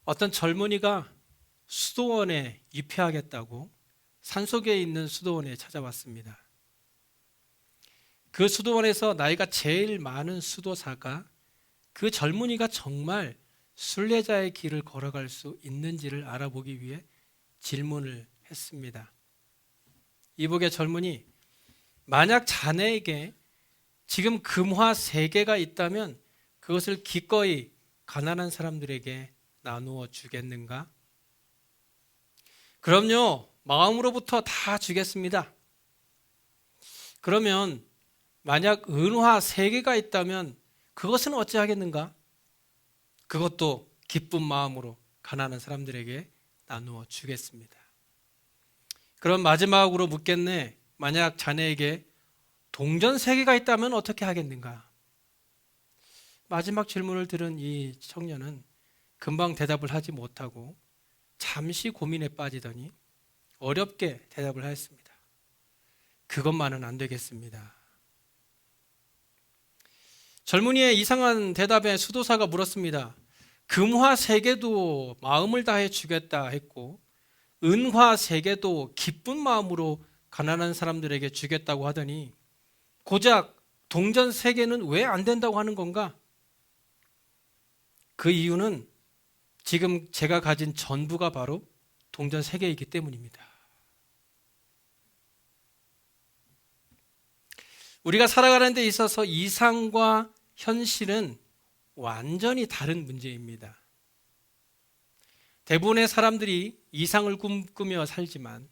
어떤 젊은이가 수도원에 입회하겠다고 산속에 있는 수도원에 찾아왔습니다. 그 수도원에서 나이가 제일 많은 수도사가 그 젊은이가 정말 순례자의 길을 걸어갈 수 있는지를 알아보기 위해 질문을 했습니다. 이복의 젊은이, 만약 자네에게 지금 금화 3개가 있다면 그것을 기꺼이 가난한 사람들에게 나누어 주겠는가? 그럼요, 마음으로부터 다 주겠습니다. 그러면 만약 은화 3개가 있다면 그것은 어찌하겠는가? 그것도 기쁜 마음으로 가난한 사람들에게 나누어 주겠습니다. 그럼 마지막으로 묻겠네. 만약 자네에게 동전 3개가 있다면 어떻게 하겠는가? 마지막 질문을 들은 이 청년은 금방 대답을 하지 못하고 잠시 고민에 빠지더니 어렵게 대답을 하였습니다. 그것만은 안 되겠습니다. 젊은이의 이상한 대답에 수도사가 물었습니다. 금화 3개도 마음을 다해 주겠다 했고 은화 3개도 기쁜 마음으로 가난한 사람들에게 주겠다고 하더니 고작 동전 3개는 왜 안 된다고 하는 건가? 그 이유는 지금 제가 가진 전부가 바로 동전 3개이기 때문입니다. 우리가 살아가는 데 있어서 이상과 현실은 완전히 다른 문제입니다. 대부분의 사람들이 이상을 꿈꾸며 살지만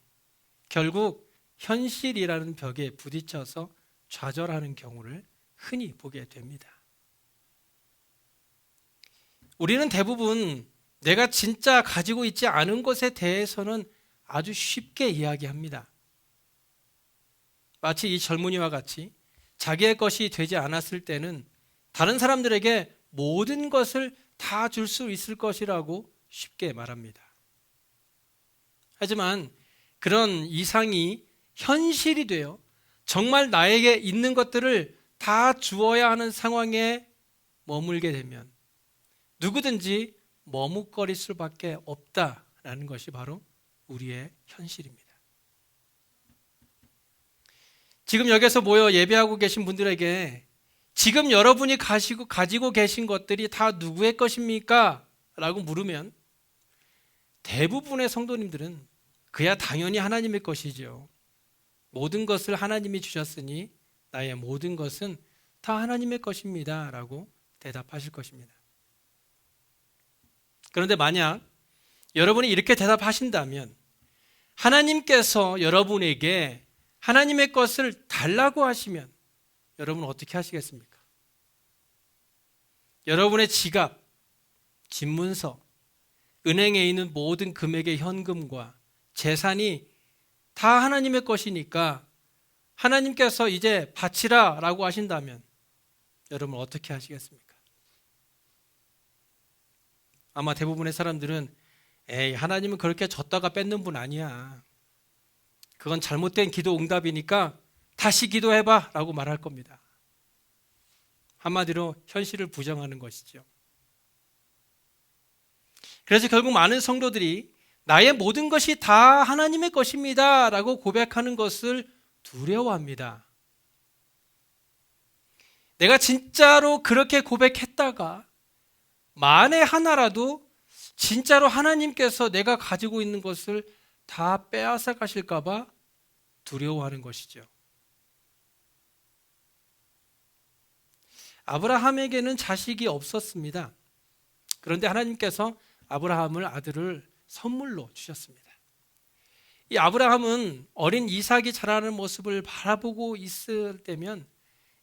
결국 현실이라는 벽에 부딪혀서 좌절하는 경우를 흔히 보게 됩니다. 우리는 대부분 내가 진짜 가지고 있지 않은 것에 대해서는 아주 쉽게 이야기합니다. 마치 이 젊은이와 같이 자기의 것이 되지 않았을 때는 다른 사람들에게 모든 것을 다 줄 수 있을 것이라고 쉽게 말합니다. 하지만 그런 이상이 현실이 되어 정말 나에게 있는 것들을 다 주어야 하는 상황에 머물게 되면 누구든지 머뭇거릴 수밖에 없다라는 것이 바로 우리의 현실입니다. 지금 여기서 모여 예배하고 계신 분들에게 지금 여러분이 가지고 계신 것들이 다 누구의 것입니까? 라고 물으면 대부분의 성도님들은 그야 당연히 하나님의 것이죠. 모든 것을 하나님이 주셨으니 나의 모든 것은 다 하나님의 것입니다. 라고 대답하실 것입니다. 그런데 만약 여러분이 이렇게 대답하신다면 하나님께서 여러분에게 하나님의 것을 달라고 하시면 여러분은 어떻게 하시겠습니까? 여러분의 지갑, 집문서, 은행에 있는 모든 금액의 현금과 재산이 다 하나님의 것이니까 하나님께서 이제 바치라 라고 하신다면 여러분 어떻게 하시겠습니까? 아마 대부분의 사람들은 에이, 하나님은 그렇게 줬다가 뺏는 분 아니야. 그건 잘못된 기도 응답이니까 다시 기도해봐 라고 말할 겁니다. 한마디로 현실을 부정하는 것이죠. 그래서 결국 많은 성도들이 나의 모든 것이 다 하나님의 것입니다 라고 고백하는 것을 두려워합니다. 내가 진짜로 그렇게 고백했다가 만에 하나라도 진짜로 하나님께서 내가 가지고 있는 것을 다 빼앗아 가실까 봐 두려워하는 것이죠. 아브라함에게는 자식이 없었습니다. 그런데 하나님께서 아브라함을 아들을 선물로 주셨습니다. 이 아브라함은 어린 이삭이 자라는 모습을 바라보고 있을 때면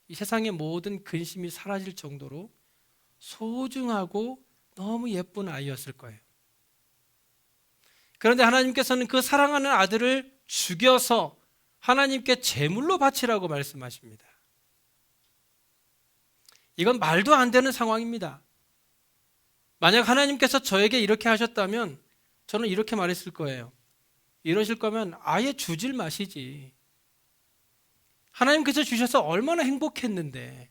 이 세상의 모든 근심이 사라질 정도로 소중하고 너무 예쁜 아이였을 거예요. 그런데 하나님께서는 그 사랑하는 아들을 죽여서 하나님께 제물로 바치라고 말씀하십니다. 이건 말도 안 되는 상황입니다. 만약 하나님께서 저에게 이렇게 하셨다면 저는 이렇게 말했을 거예요. 이러실 거면 아예 주질 마시지. 하나님께서 주셔서 얼마나 행복했는데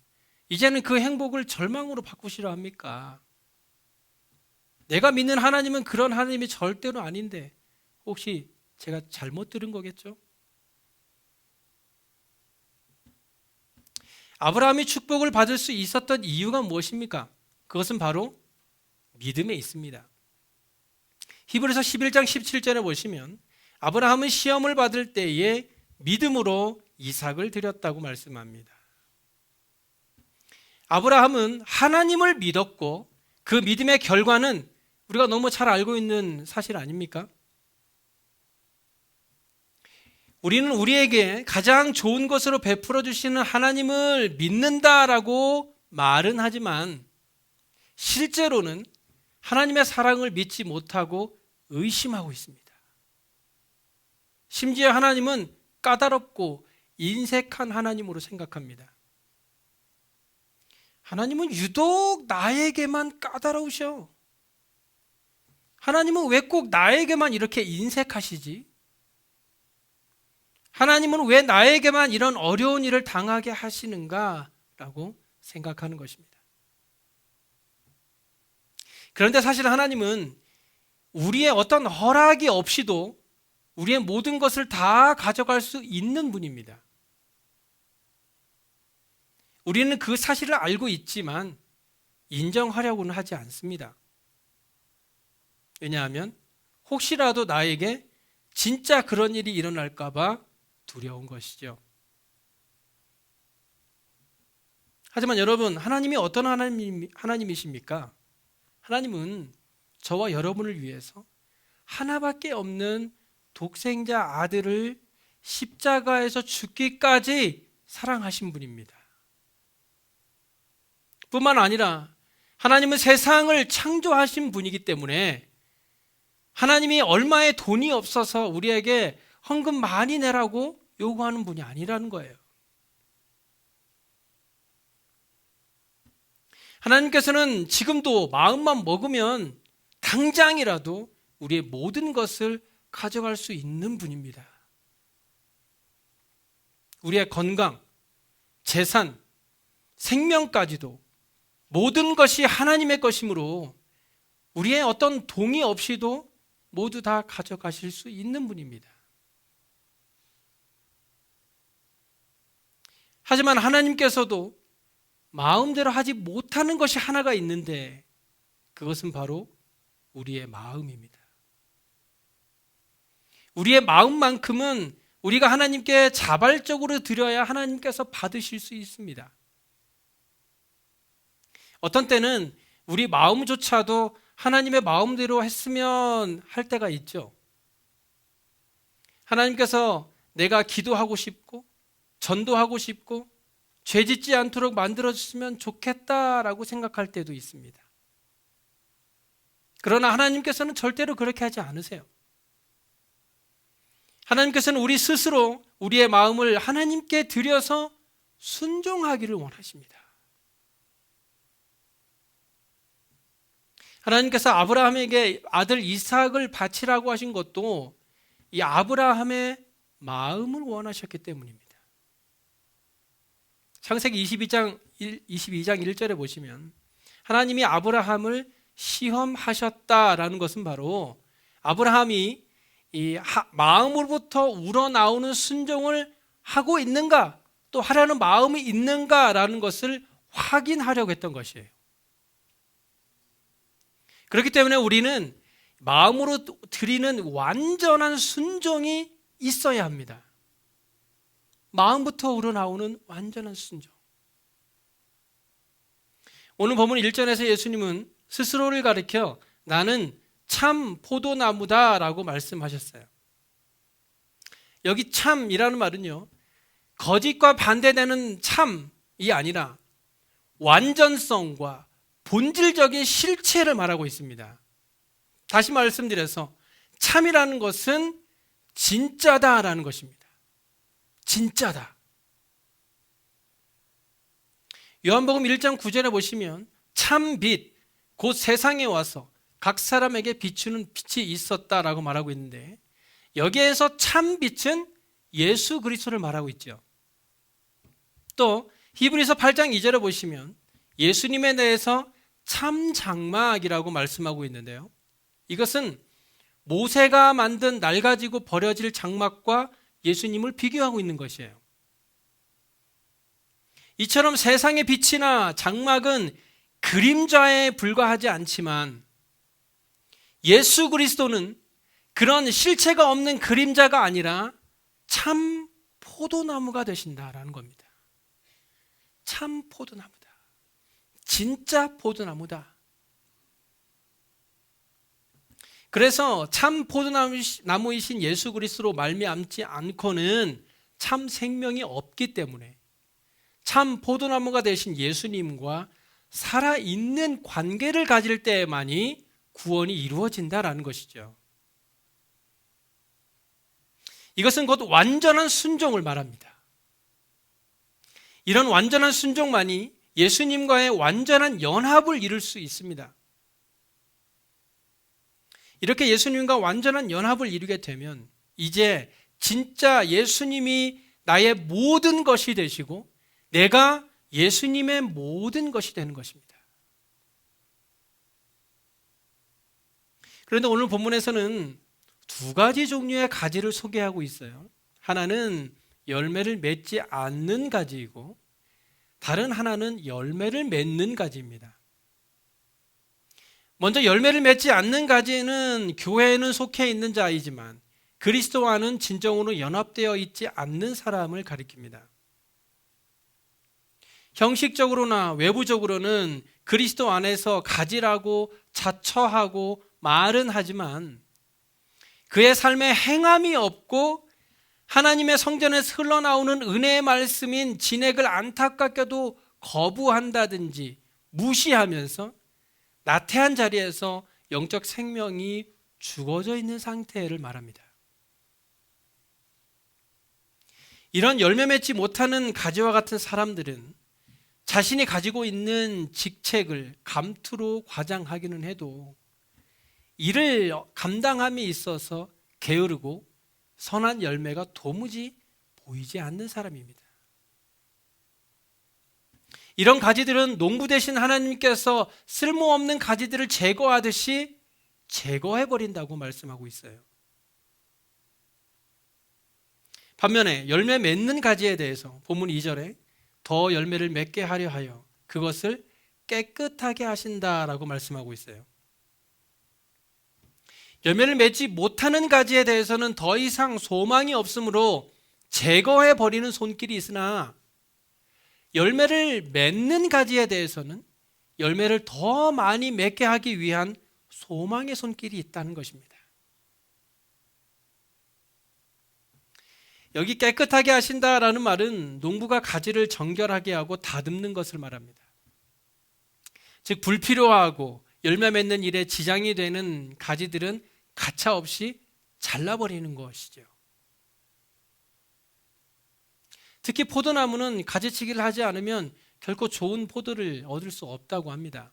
이제는 그 행복을 절망으로 바꾸시려 합니까? 내가 믿는 하나님은 그런 하나님이 절대로 아닌데 혹시 제가 잘못 들은 거겠죠? 아브라함이 축복을 받을 수 있었던 이유가 무엇입니까? 그것은 바로 믿음에 있습니다. 히브리서 11장 17절에 보시면 아브라함은 시험을 받을 때에 믿음으로 이삭을 드렸다고 말씀합니다. 아브라함은 하나님을 믿었고 그 믿음의 결과는 우리가 너무 잘 알고 있는 사실 아닙니까? 우리는 우리에게 가장 좋은 것으로 베풀어 주시는 하나님을 믿는다라고 말은 하지만 실제로는 하나님의 사랑을 믿지 못하고 의심하고 있습니다. 심지어 하나님은 까다롭고 인색한 하나님으로 생각합니다. 하나님은 유독 나에게만 까다로우셔. 하나님은 왜 꼭 나에게만 이렇게 인색하시지? 하나님은 왜 나에게만 이런 어려운 일을 당하게 하시는가? 라고 생각하는 것입니다. 그런데 사실 하나님은 우리의 어떤 허락이 없이도 우리의 모든 것을 다 가져갈 수 있는 분입니다. 우리는 그 사실을 알고 있지만 인정하려고는 하지 않습니다. 왜냐하면 혹시라도 나에게 진짜 그런 일이 일어날까 봐 두려운 것이죠. 하지만 여러분, 하나님이 어떤 하나님이십니까? 하나님은 저와 여러분을 위해서 하나밖에 없는 독생자 아들을 십자가에서 죽기까지 사랑하신 분입니다. 뿐만 아니라 하나님은 세상을 창조하신 분이기 때문에 하나님이 얼마의 돈이 없어서 우리에게 헌금 많이 내라고 요구하는 분이 아니라는 거예요. 하나님께서는 지금도 마음만 먹으면 당장이라도 우리의 모든 것을 가져갈 수 있는 분입니다. 우리의 건강, 재산, 생명까지도 모든 것이 하나님의 것이므로 우리의 어떤 동의 없이도 모두 다 가져가실 수 있는 분입니다. 하지만 하나님께서도 마음대로 하지 못하는 것이 하나가 있는데 그것은 바로 우리의 마음입니다. 우리의 마음만큼은 우리가 하나님께 자발적으로 드려야 하나님께서 받으실 수 있습니다. 어떤 때는 우리 마음조차도 하나님의 마음대로 했으면 할 때가 있죠. 하나님께서 내가 기도하고 싶고 전도하고 싶고 죄 짓지 않도록 만들어주시면 좋겠다라고 생각할 때도 있습니다. 그러나 하나님께서는 절대로 그렇게 하지 않으세요. 하나님께서는 우리 스스로 우리의 마음을 하나님께 드려서 순종하기를 원하십니다. 하나님께서 아브라함에게 아들 이삭을 바치라고 하신 것도 이 아브라함의 마음을 원하셨기 때문입니다. 창세기 22장 1절에 보시면 하나님이 아브라함을 시험하셨다라는 것은 바로 아브라함이 이 마음으로부터 우러나오는 순종을 하고 있는가 또 하려는 마음이 있는가라는 것을 확인하려고 했던 것이에요. 그렇기 때문에 우리는 마음으로 드리는 완전한 순종이 있어야 합니다. 마음부터 우러나오는 완전한 순종. 오늘 본문 1절에서 예수님은 스스로를 가리켜 나는 참 포도나무다라고 말씀하셨어요. 여기 참이라는 말은요, 거짓과 반대되는 참이 아니라 완전성과 본질적인 실체를 말하고 있습니다. 다시 말씀드려서 참이라는 것은 진짜다라는 것입니다. 진짜다. 요한복음 1장 9절에 보시면 참 빛, 곧 세상에 와서 각 사람에게 비추는 빛이 있었다라고 말하고 있는데 여기에서 참 빛은 예수 그리스도를 말하고 있죠. 또 히브리서 8장 2절에 보시면 예수님에 대해서 참 장막이라고 말씀하고 있는데요. 이것은 모세가 만든 낡아지고 버려질 장막과 예수님을 비교하고 있는 것이에요. 이처럼 세상의 빛이나 장막은 그림자에 불과하지 않지만 예수 그리스도는 그런 실체가 없는 그림자가 아니라 참 포도나무가 되신다라는 겁니다. 참 포도나무다. 진짜 포도나무다. 그래서 참 포도나무이신 예수 그리스도로 말미암지 않고는 참 생명이 없기 때문에 참 포도나무가 되신 예수님과 살아있는 관계를 가질 때만이 구원이 이루어진다라는 것이죠. 이것은 곧 완전한 순종을 말합니다. 이런 완전한 순종만이 예수님과의 완전한 연합을 이룰 수 있습니다. 이렇게 예수님과 완전한 연합을 이루게 되면 이제 진짜 예수님이 나의 모든 것이 되시고 내가 예수님의 모든 것이 되는 것입니다. 그런데 오늘 본문에서는 두 가지 종류의 가지를 소개하고 있어요. 하나는 열매를 맺지 않는 가지이고 다른 하나는 열매를 맺는 가지입니다. 먼저 열매를 맺지 않는 가지는 교회에는 속해 있는 자이지만 그리스도와는 진정으로 연합되어 있지 않는 사람을 가리킵니다. 형식적으로나 외부적으로는 그리스도 안에서 가지라고 자처하고 말은 하지만 그의 삶에 행함이 없고 하나님의 성전에서 흘러나오는 은혜의 말씀인 진액을 안타깝게도 거부한다든지 무시하면서 나태한 자리에서 영적 생명이 죽어져 있는 상태를 말합니다. 이런 열매 맺지 못하는 가지와 같은 사람들은 자신이 가지고 있는 직책을 감투로 과장하기는 해도 이를 감당함에 있어서 게으르고 선한 열매가 도무지 보이지 않는 사람입니다. 이런 가지들은 농부 되신 하나님께서 쓸모없는 가지들을 제거하듯이 제거해버린다고 말씀하고 있어요. 반면에 열매 맺는 가지에 대해서 본문 2절에 더 열매를 맺게 하려 하여 그것을 깨끗하게 하신다라고 말씀하고 있어요. 열매를 맺지 못하는 가지에 대해서는 더 이상 소망이 없으므로 제거해버리는 손길이 있으나 열매를 맺는 가지에 대해서는 열매를 더 많이 맺게 하기 위한 소망의 손길이 있다는 것입니다. 여기 깨끗하게 하신다라는 말은 농부가 가지를 정결하게 하고 다듬는 것을 말합니다. 즉 불필요하고 열매 맺는 일에 지장이 되는 가지들은 가차없이 잘라버리는 것이죠. 특히 포도나무는 가지치기를 하지 않으면 결코 좋은 포도를 얻을 수 없다고 합니다.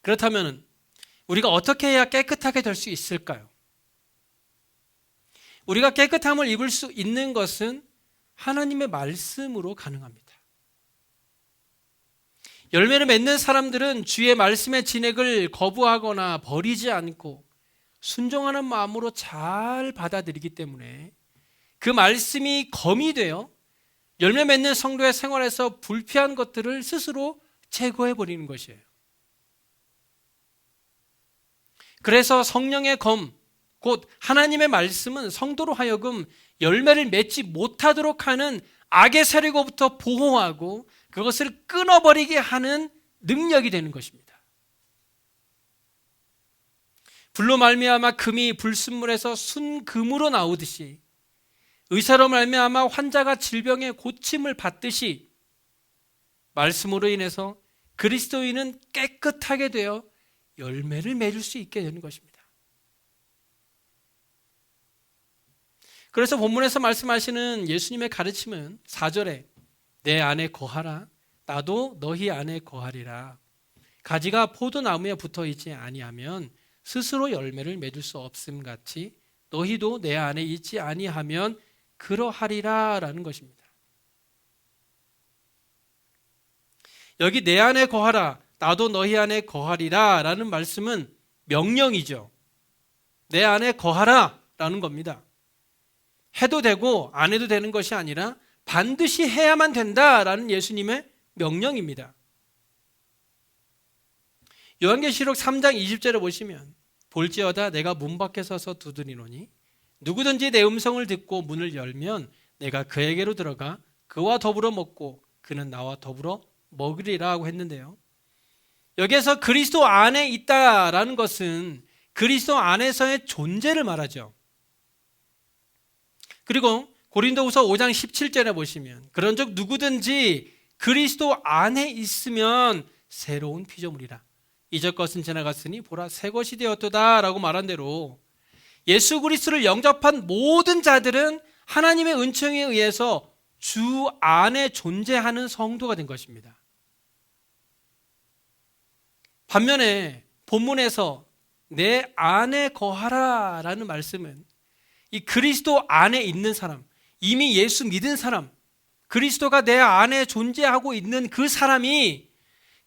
그렇다면 우리가 어떻게 해야 깨끗하게 될 수 있을까요? 우리가 깨끗함을 입을 수 있는 것은 하나님의 말씀으로 가능합니다. 열매를 맺는 사람들은 주의 말씀의 진액을 거부하거나 버리지 않고 순종하는 마음으로 잘 받아들이기 때문에 그 말씀이 검이 되어 열매 맺는 성도의 생활에서 불필요한 것들을 스스로 제거해버리는 것이에요. 그래서 성령의 검, 곧 하나님의 말씀은 성도로 하여금 열매를 맺지 못하도록 하는 악의 세력으로부터 보호하고 그것을 끊어버리게 하는 능력이 되는 것입니다. 불로 말미암아 금이 불순물에서 순금으로 나오듯이 의사로 말미암아 환자가 질병의 고침을 받듯이 말씀으로 인해서 그리스도인은 깨끗하게 되어 열매를 맺을 수 있게 되는 것입니다. 그래서 본문에서 말씀하시는 예수님의 가르침은 4절에 내 안에 거하라 나도 너희 안에 거하리라. 가지가 포도나무에 붙어있지 아니하면 스스로 열매를 맺을 수 없음 같이 너희도 내 안에 있지 아니하면 그러하리라 라는 것입니다. 여기 내 안에 거하라, 나도 너희 안에 거하리라 라는 말씀은 명령이죠. 내 안에 거하라 라는 겁니다. 해도 되고 안 해도 되는 것이 아니라 반드시 해야만 된다라는 예수님의 명령입니다. 요한계시록 3장 20절에 보시면 볼지어다 내가 문 밖에 서서 두드리노니 누구든지 내 음성을 듣고 문을 열면 내가 그에게로 들어가 그와 더불어 먹고 그는 나와 더불어 먹으리라고 했는데요. 여기에서 그리스도 안에 있다라는 것은 그리스도 안에서의 존재를 말하죠. 그리고 고린도후서 5장 17절에 보시면 그런즉 누구든지 그리스도 안에 있으면 새로운 피조물이라. 이전 것은 지나갔으니 보라 새 것이 되었도다 라고 말한 대로 예수 그리스도를 영접한 모든 자들은 하나님의 은총에 의해서 주 안에 존재하는 성도가 된 것입니다. 반면에 본문에서 내 안에 거하라 라는 말씀은 이 그리스도 안에 있는 사람, 이미 예수 믿은 사람, 그리스도가 내 안에 존재하고 있는 그 사람이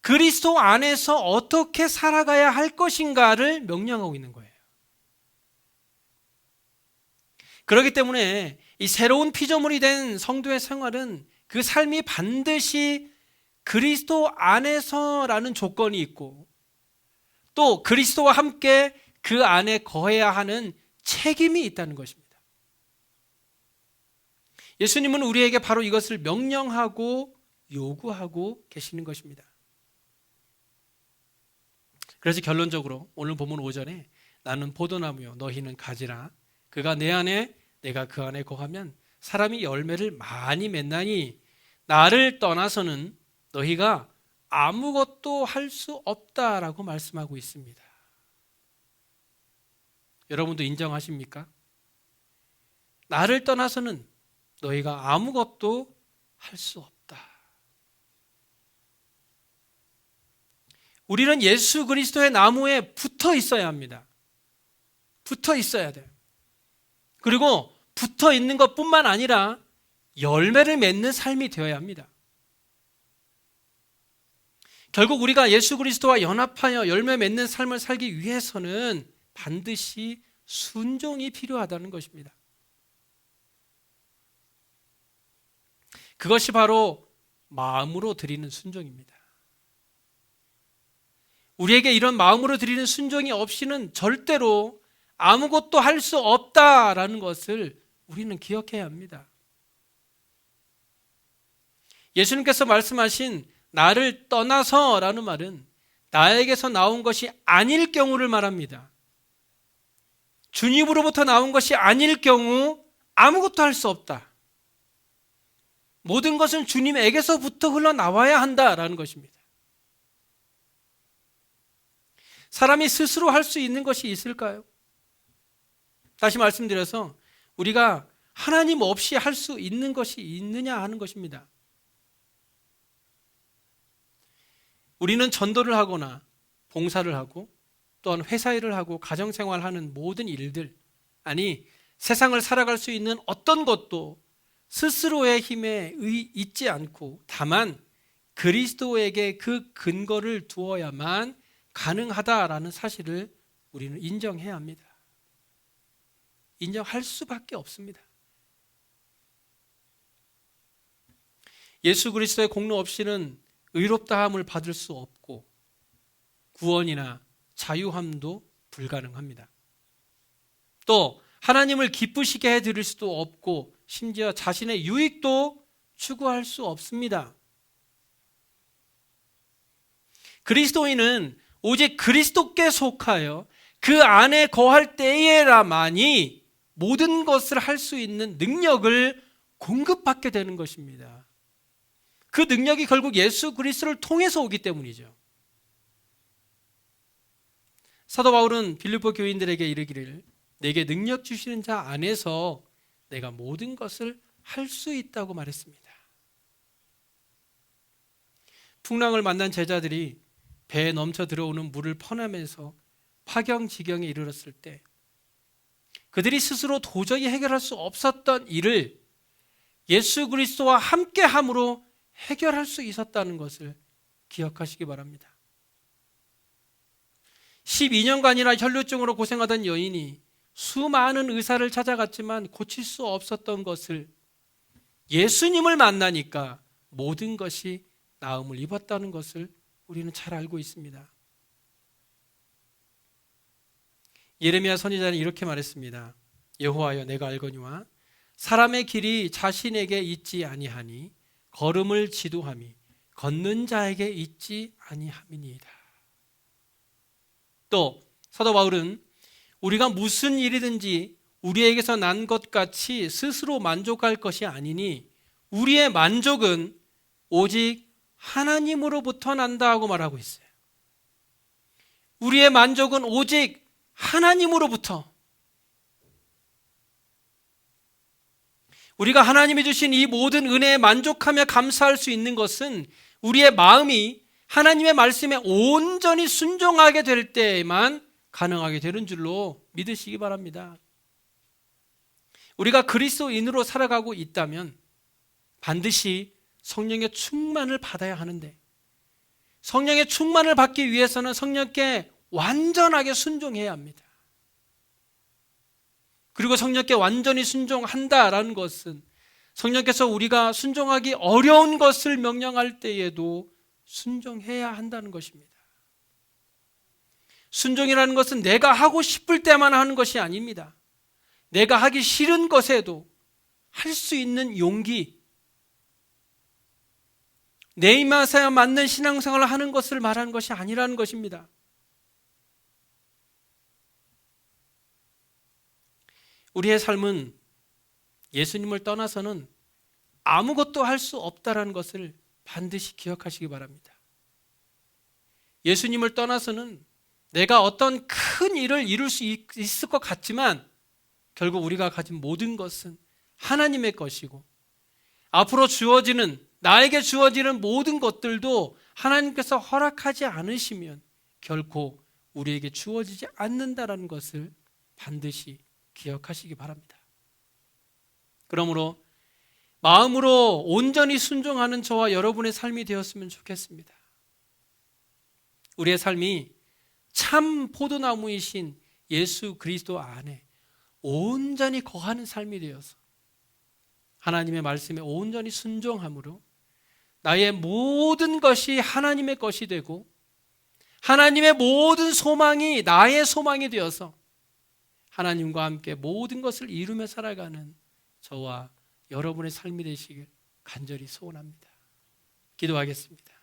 그리스도 안에서 어떻게 살아가야 할 것인가를 명령하고 있는 거예요. 그렇기 때문에 이 새로운 피조물이 된 성도의 생활은 그 삶이 반드시 그리스도 안에서라는 조건이 있고 또 그리스도와 함께 그 안에 거해야 하는 책임이 있다는 것입니다. 예수님은 우리에게 바로 이것을 명령하고 요구하고 계시는 것입니다. 그래서 결론적으로 오늘 본문 5절에 나는 포도나무요 너희는 가지라 그가 내 안에 내가 그 안에 거하면 사람이 열매를 많이 맺나니 나를 떠나서는 너희가 아무것도 할 수 없다라고 말씀하고 있습니다. 여러분도 인정하십니까? 나를 떠나서는 너희가 아무것도 할 수 없다. 우리는 예수 그리스도의 나무에 붙어 있어야 합니다. 붙어 있어야 돼요. 그리고 붙어 있는 것뿐만 아니라 열매를 맺는 삶이 되어야 합니다. 결국 우리가 예수 그리스도와 연합하여 열매 맺는 삶을 살기 위해서는 반드시 순종이 필요하다는 것입니다. 그것이 바로 마음으로 드리는 순종입니다. 우리에게 이런 마음으로 드리는 순종이 없이는 절대로 아무것도 할 수 없다라는 것을 우리는 기억해야 합니다. 예수님께서 말씀하신 나를 떠나서라는 말은 나에게서 나온 것이 아닐 경우를 말합니다. 주님으로부터 나온 것이 아닐 경우 아무것도 할 수 없다. 모든 것은 주님에게서부터 흘러나와야 한다라는 것입니다. 사람이 스스로 할 수 있는 것이 있을까요? 다시 말씀드려서 우리가 하나님 없이 할 수 있는 것이 있느냐 하는 것입니다. 우리는 전도를 하거나 봉사를 하고 또한 회사 일을 하고 가정생활하는 모든 일들, 아니 세상을 살아갈 수 있는 어떤 것도 스스로의 힘에 있지 않고 다만 그리스도에게 그 근거를 두어야만 가능하다라는 사실을 우리는 인정해야 합니다. 인정할 수밖에 없습니다. 예수 그리스도의 공로 없이는 의롭다함을 받을 수 없고 구원이나 자유함도 불가능합니다. 또 하나님을 기쁘시게 해드릴 수도 없고 심지어 자신의 유익도 추구할 수 없습니다. 그리스도인은 오직 그리스도께 속하여 그 안에 거할 때에라만이 모든 것을 할 수 있는 능력을 공급받게 되는 것입니다. 그 능력이 결국 예수 그리스도를 통해서 오기 때문이죠. 사도 바울은 빌립보 교인들에게 이르기를 내게 능력 주시는 자 안에서 내가 모든 것을 할 수 있다고 말했습니다. 풍랑을 만난 제자들이 배에 넘쳐 들어오는 물을 퍼내면서 파경지경에 이르렀을 때 그들이 스스로 도저히 해결할 수 없었던 일을 예수 그리스도와 함께함으로 해결할 수 있었다는 것을 기억하시기 바랍니다. 12년간이나 혈루증으로 고생하던 여인이 수많은 의사를 찾아갔지만 고칠 수 없었던 것을 예수님을 만나니까 모든 것이 나음을 입었다는 것을 우리는 잘 알고 있습니다. 예레미야 선지자는 이렇게 말했습니다. 여호와여, 내가 알거니와 사람의 길이 자신에게 있지 아니하니 걸음을 지도함이 걷는 자에게 있지 아니함이니이다. 또 사도 바울은 우리가 무슨 일이든지 우리에게서 난 것 같이 스스로 만족할 것이 아니니 우리의 만족은 오직 하나님으로부터 난다 하고 말하고 있어요. 우리의 만족은 오직 하나님으로부터. 우리가 하나님이 주신 이 모든 은혜에 만족하며 감사할 수 있는 것은 우리의 마음이 하나님의 말씀에 온전히 순종하게 될 때에만 가능하게 되는 줄로 믿으시기 바랍니다. 우리가 그리스도인으로 살아가고 있다면 반드시 성령의 충만을 받아야 하는데, 성령의 충만을 받기 위해서는 성령께 완전하게 순종해야 합니다. 그리고 성령께 완전히 순종한다라는 것은 성령께서 우리가 순종하기 어려운 것을 명령할 때에도 순종해야 한다는 것입니다. 순종이라는 것은 내가 하고 싶을 때만 하는 것이 아닙니다. 내가 하기 싫은 것에도 할 수 있는 용기, 내 입맛에 맞는 신앙생활을 하는 것을 말하는 것이 아니라는 것입니다. 우리의 삶은 예수님을 떠나서는 아무것도 할 수 없다는 것을 반드시 기억하시기 바랍니다. 예수님을 떠나서는 내가 어떤 큰 일을 이룰 수 있을 것 같지만 결국 우리가 가진 모든 것은 하나님의 것이고, 앞으로 나에게 주어지는 모든 것들도 하나님께서 허락하지 않으시면 결코 우리에게 주어지지 않는다는 것을 반드시 기억하시기 바랍니다. 그러므로 마음으로 온전히 순종하는 저와 여러분의 삶이 되었으면 좋겠습니다. 우리의 삶이 참 포도나무이신 예수 그리스도 안에 온전히 거하는 삶이 되어서 하나님의 말씀에 온전히 순종함으로 나의 모든 것이 하나님의 것이 되고 하나님의 모든 소망이 나의 소망이 되어서 하나님과 함께 모든 것을 이루며 살아가는 저와 여러분의 삶이 되시길 간절히 소원합니다. 기도하겠습니다.